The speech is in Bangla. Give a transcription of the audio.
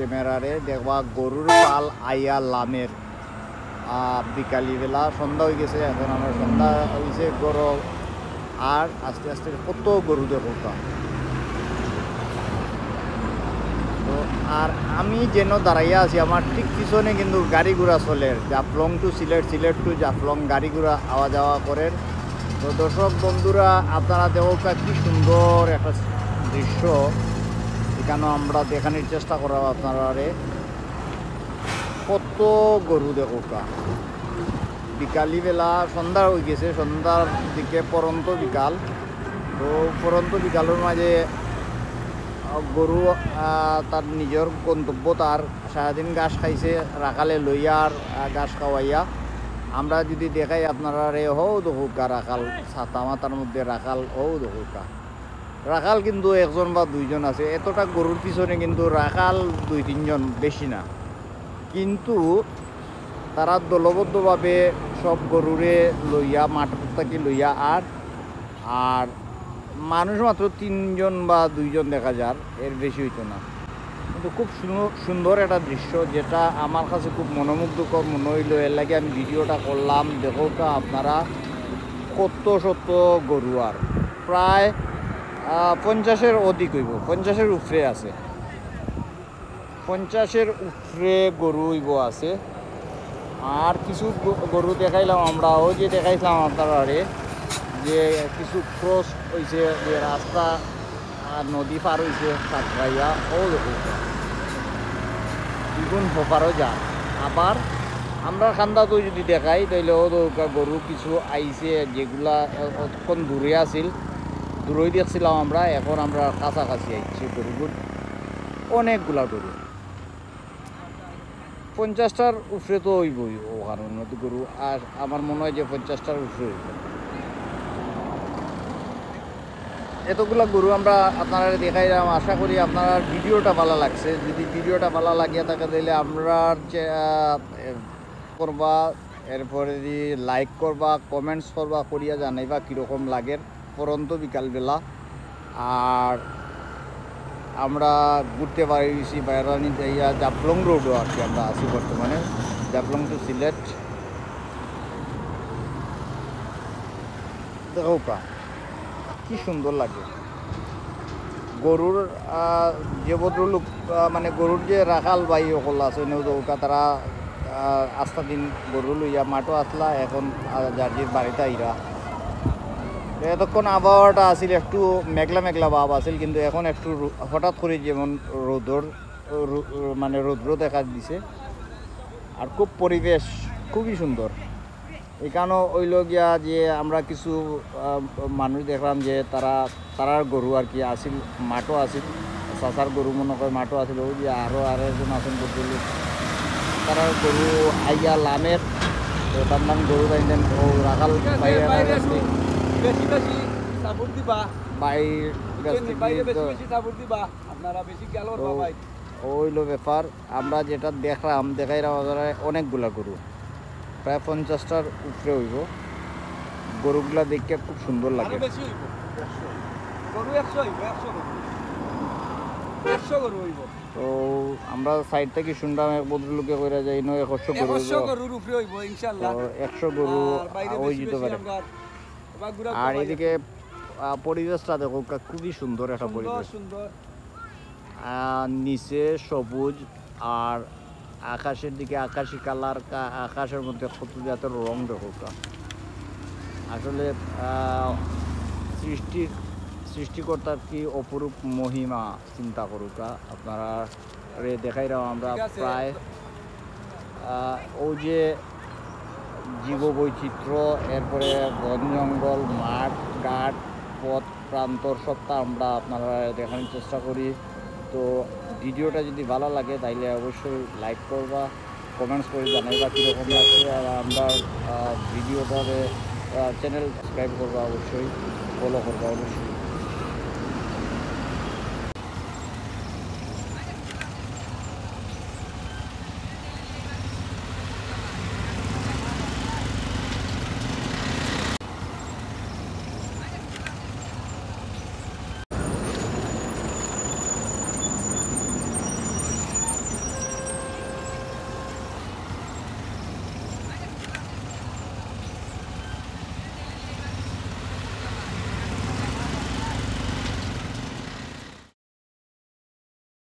ক্যামেরারে দেখবা গরুর পাল আইয়া লামের বিকালিবেলা সন্ধ্যা হয়ে গেছে। এখন আমরা সন্ধ্যা হয়েছে গরু আর আস্তে আস্তে কত গরু দেখো। তো আর আমি যেন দাঁড়াইয়া আছি আমার ঠিক পিছনে কিন্তু গাড়ি ঘোড়া চলে, জাফলং টু সিলেট, সিলেট টু জাফলং গাড়ি ঘোড়া আওয়া যাওয়া করেন। তো দর্শক বন্ধুরা আপনারা দেখো কি সুন্দর একটা দৃশ্য, এখানে আমরা দেখানোর চেষ্টা করব আপনারা কত গরু দেখো। বিকালিবেলা সন্ধ্যা হয়ে গেছে, সন্ধ্যার দিকে পরন্ত বিকাল। তো পরন্ত বিকালের মাঝে গরু তার নিজের গন্তব্য, তার সারাদিন ঘাস খাইছে রাখালে লইয়া আর ঘাস খাওয়াইয়া আমরা যদি দেখাই আপনারা হও দহুকা রাখাল ছাতা মাথার মধ্যে রাখাল হও দহুকা। রাখাল কিন্তু একজন বা দুইজন আছে, এতটা গরুর পিছনে কিন্তু রাখাল 2-3 জন, বেশি না। কিন্তু তারা দলবদ্ধভাবে সব গরুরে লইয়া মাঠ থাকি লইয়া আর মানুষ মাত্র 3 জন বা 2 জন দেখা যার, এর বেশি হইতো না। কিন্তু খুব সুন্দর একটা দৃশ্য, যেটা আমার কাছে খুব মনোমুগ্ধকর মনে হইল। এর লাগে আমি ভিডিওটা করলাম। দেখো আপনারা কত শত গরু, আর প্রায় 50-এর অধিক হইব, 50-এর উপরে আছে, 50-এর উপরে গরু হইব আছে। আর কিছু গরু দেখাইলাম আমরা, ওই যে দেখাইছিলাম আপনারা যে কিছু ক্রস হয়েছে, যে রাস্তা নদী পার হয়েছে সাতরাইয়া, ও দেখো দ্বিগুণ হোপারও যা। আবার আমরা খান্দাতো যদি দেখাই তাইলে ও গরু কিছু আইছে, যেগুলা অতক্ষণ দূরে আছিল, দূরেই দেখছিলাম আমরা, এখন আমরা কাছাকাছি আইছি। গরুগুলো অনেকগুলা গরু, 50টার উপরে তো হইবই ওখানে গরু। আর আমার মনে হয় যে 50টার উপরে হইব। এতগুলা গরু আমরা আপনারা দেখাইলাম। আশা করি আপনার ভিডিওটা ভালো লাগছে। যদি ভিডিওটা ভালো লাগিয়ে থাকে তাহলে আমরা করবা, এরপরে লাইক করবা, কমেন্টস করবা, করিয়া জানাইবা কীরকম লাগে পরন্ত বিকালবেলা। আর আমরা ঘুরতে পারিছি বাইরানি যাইয়া জাফলং রোডও আর কি আমরা আছি বর্তমানে, জাফলং টু সিলেট। দেখো কি সুন্দর লাগে গরুর। যে ভদ্রলোক মানে গরুর যে রাখাল ভাই সকল আছে নৌকা, তারা আস্তা দিন গরু লইয়া মাঠও আসলা, এখন জার্জির বাড়িতে আইরা। এতক্ষণ আবহাওয়াটা আসিল একটু মেঘলা মেঘলা ভাব আসিল, কিন্তু এখন একটু হঠাৎ করে যেমন রৌদ্র দেখা দিছে। আর খুব পরিবেশ খুবই সুন্দর। এখানেও ওইল গিয়া যে আমরা কিছু মানুষ দেখলাম যে তারার গরু আর কি আসিল, মাঠও আসিল, চাচার গরু মনে করে মাঠও আসিল। ওই যে আরও একজন আছেন বলছিল তারার গরু আইয়া লামের, তো তার নাম গরু দেন ও রাখাল ওইল ব্যাপার। আমরা যেটা দেখাইলাম অনেকগুলা গরু, প্রায় 50টার উপরে হইব। গরুগুলা দেখতে খুব সুন্দর লাগে। তো আমরা সাইড থেকে শুনলাম এক ভদ্রলোকে কইরা যাই 100 গরুর উপরে হইব ইনশাআল্লাহ, 100 গরু হয়ে যেতে পারে। আর এদিকে পরিবেশটা দেখো খুবই সুন্দর একটা পরিবেশ, নিচে সবুজ আর আকাশের দিকে আকাশি কালার, আকাশের মধ্যে কত জাতের রং দেখো। আসলে সৃষ্টিকর্তার কি অপরূপ মহিমা চিন্তা করুকা। আপনারা দেখাইলাম আমরা প্রায় ওই যে জীববৈচিত্র্য, এরপরে বন জঙ্গল, মাঠ ঘাট, পথ প্রান্তর সবটা আমরা আপনারা দেখানোর চেষ্টা করি। তো ভিডিওটা যদি ভালো লাগে তাইলে অবশ্যই লাইক করবা, কমেন্টস করে জানাইবা কীরকম লাগছে। আর আমরা ভিডিওটাতে চ্যানেল সাবস্ক্রাইব করবা, অবশ্যই ফলো করবা অবশ্যই।